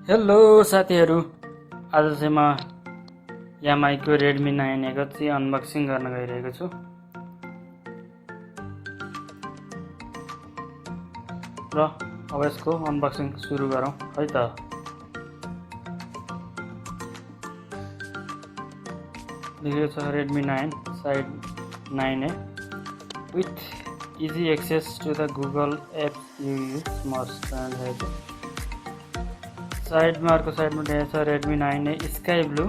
Hello साथीहरु, आज चाहिँ म यामाईको Redmi 9 को चाहिँ अनबक्सिङ गर्न गइरहेको छु र अब यसको अनबक्सिङ सुरु गरौँ है त। लेखेको छ Redmi 9 side 9A with easy access to the Google apps you use most and side में अर्को साइड में लेखेको छ Redmi 9A sky blue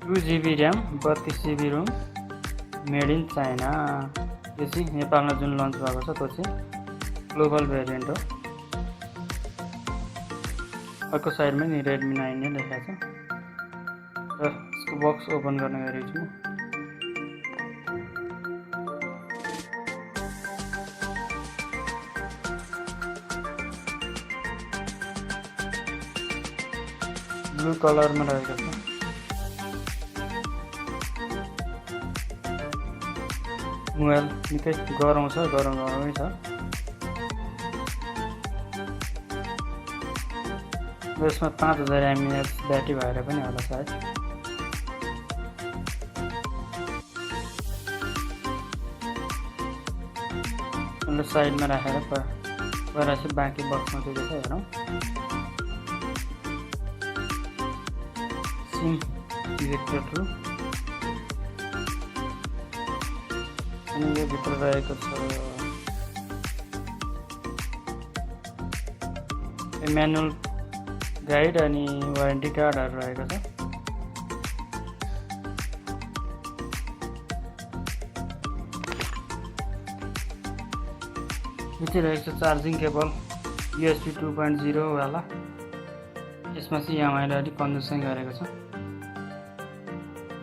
2GB RAM 32GB ROM made in China. यो चाहिँ नेपालमा जुन लन्च भएको छ त्यो चाहिँ ग्लोबल भेरिएन्ट हो। अर्को साइडमा नि Redmi 9A लेखेको छ र यसको बक्स ओपन गर्न गइरहेको छु। ब्लू कलर में रहेको छ। मोबाइल निकै गरम छ, गरमै छ। यसमा 5000 mAh ब्याट्री भएर पनि होला सायद। यसलाई साइडमा राखेर चाहिँ बाँकी बक्समा के छ हेरौँ। सिम इजेक्टर टु अनि यो भित्र रहेको छ म्यानुअल गाइड अनि वारेन्टी कार्डहरु रहेको छ। यो चाहिँ रहेको छ चार्जिङ केबल USB 2.0 वाला। यसमा चाहिँ यामाईले अलि कन्जुसै गरेको छ।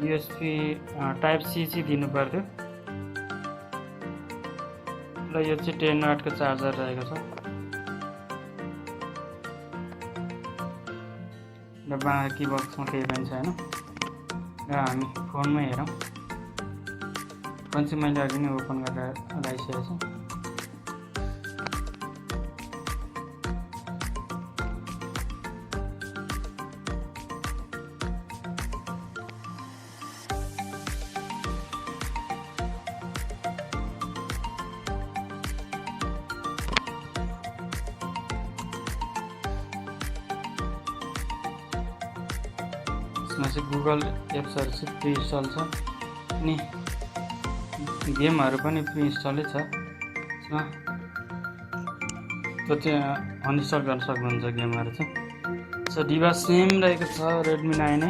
USB टाइप C चाहिँ दिनु पर्यो र यो चाहिँ 10 वाट को चार्जर रहेको छ। र बाँकी बक्समा केही पनि छैन र हामी फोनमै हेरौँ। फोन चाहिँ मैले अघि नै ओपन गरेर राखिसकेको छु। यसमा चाहिँ गुगल एप्सहरु चाहिँ प्रि इन्स्टल छ अनि गेमहरु पनि प्रि इन्स्टलै छ। यसमा त्यो चाहिँ अनइन्स्टल गर्न सक्नुहुन्छ गेमहरु चाहिँ। सो डिभाइस सेम रहेको छ Redmi 9A।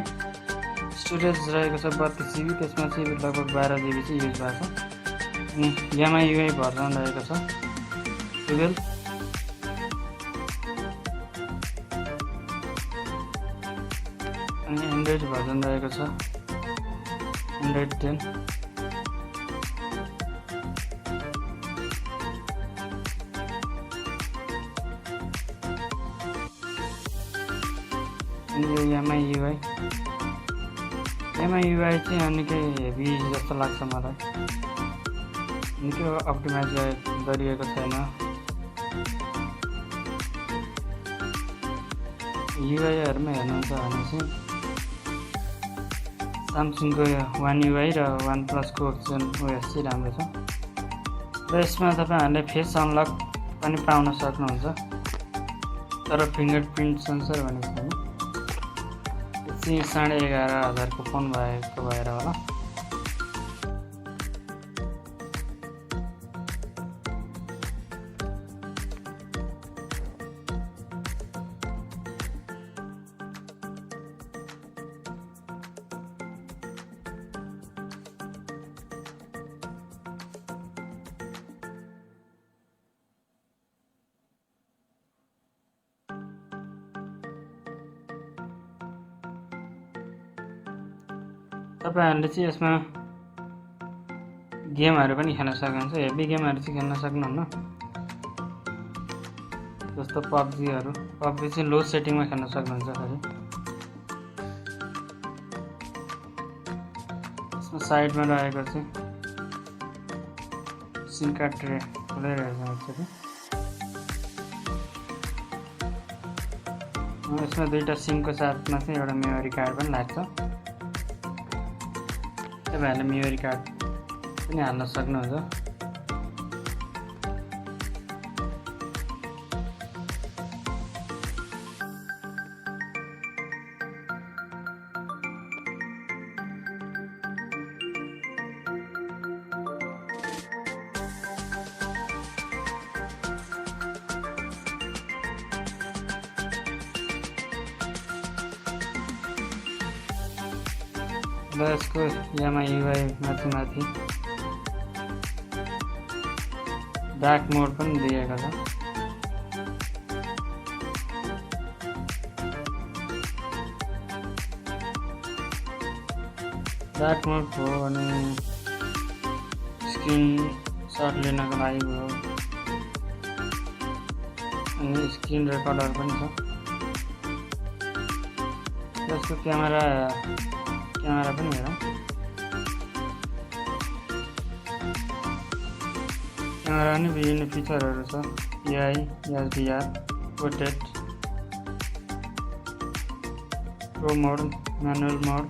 स्टोरेज रहेको छ 32GB, त्यसमा चाहिँ लगभग 12GB चाहिँ युज भएको छ। अनि यामाई UI भर्जन रहेको छ 12। अनि एन्ड्रोइड भर्जन रहेको छ एन्ड्रोइड 10। अनि यो यामाई UI चाहिँ निकै हेभी जस्तो लाग्छ मलाई। निकै अप्टिमाइज गरिएको छैन। युआईहरुमा हेर्नुहुन्छ भने चाहिँ Samsungको One UI र OnePlus को OS चाहिँ राम्रो छ। र यसमा तपाईहरुले फेस अनलक पनि पाउन सक्नुहुन्छ, तर फिंगरप्रिन्ट सेन्सर भनेको छैन। यो चाहिँ 11,500 को फोन भएको भएर होला। तपाईहरुले चाहिँ यसमा गेमहरु पनि खेल्न सक्नुहुन्छ। हेभी गेमहरु चाहिँ खेल्न सक्नुहुन्न, जस्तो पबजी चाहिँ लो सेटिङमा खेल्न सक्नुहुन्छ खाली। यसमा साइडमा रहेको चाहिँ सिम कार्ड ट्रे खोलेर हेर्नुहुन्छ। यसमा दुईटा सिमको साथमा चाहिँ एउटा मेमोरी कार्ड पनि लाग्छ। तपाईहरुले मेमोरी कार्ड पनि हाल्न सक्नुहुन्छ। र यसको यामा युआई माथि डार्क मोड पनि दिएको छ। डार्क मोड हो भने स्क्रिन शट लिनको लागि हो, अनि स्क्रिन रेकर्डर पनि छ। यसको क्यामेरा पनि हेरौँ। क्यामेरा पनि विभिन्न फिचरहरू छ, एआई, एसडीआर, पोर्ट्रेट, प्रो मोड, म्यानुअल मोड।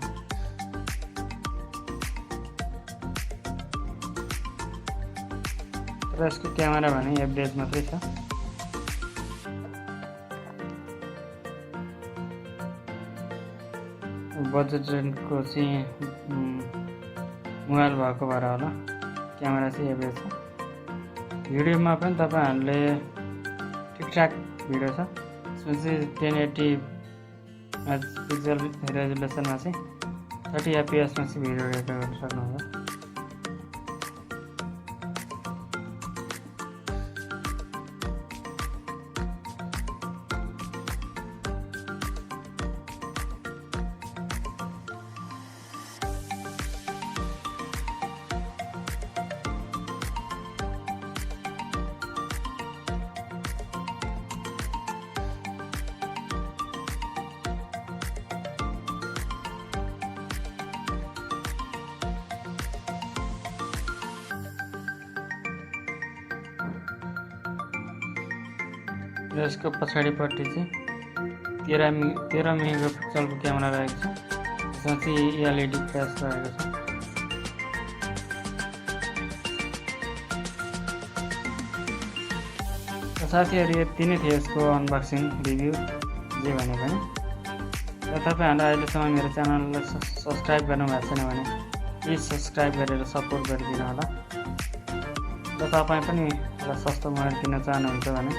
र यसको क्यामेरा भने एभरेज मात्रै छ। बजेट रेन्जको चाहिँ मोबाइल भएको भएर होला क्यामेरा चाहिँ एभरेज छ। भिडियोमा पनि तपाईहरुले ठिकठाक भिडियो छ। यसमा चाहिँ 1080 पिक्सल रेजोल्युसनमा चाहिँ 30 fps मा चाहिँ भिडियो रेकर्ड गर्न सक्नुहुन्छ। यसको पछाडिपट्टि चाहिँ 13 मेगापिक्सलको क्यामेरा रहेको छ। यसमा चाहिँ एलइडी फ्ल्यास रहेको छ। साथीहरु यति नै थियो यसको अनबक्सिङ रिभ्यू जे भने पनि। र तपाईहरुले अहिलेसम्म मेरो च्यानललाई सब्स्क्राइब गर्नुभएको छैन भने प्लिज सब्स्क्राइब गरेर सपोर्ट गरिदिनु होला। र तपाई पनि एउटा सस्तो मोबाइल किन्न चाहनुहुन्छ भने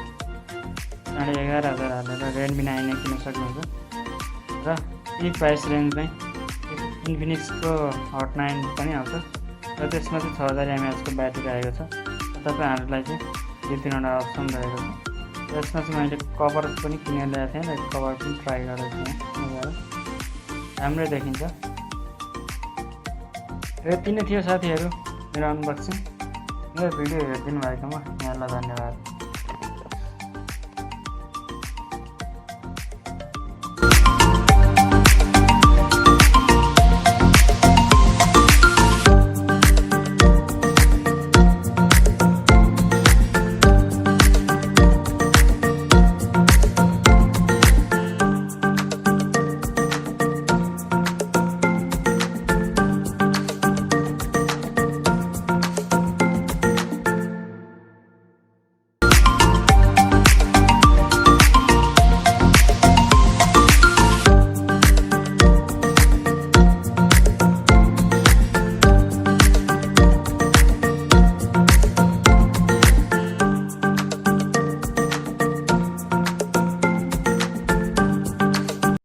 11,000 हालेर Redmi 9 किन्न सक्नुहुन्छ। र यही प्राइस रेन्जमै इन्फिनिक्सको हट 9 पनि आउँछ। र त्यसमा चाहिँ 6000 mAh को ब्याट्री आएको छ। तपाईहरुलाई चाहिँ यो तीनवटा अप्सन रहेको छ। यसमा चाहिँ मैले कभर पनि किनेर ल्याएको थिएँ र कभर पनि ट्राई गरेको थिएँ। राम्रै देखिन्छ। र यति नै थियो साथीहरु मेरो अनबक्सिङ। मेरो भिडियो हेरिदिनु भएकोमा यहाँलाई धन्यवाद।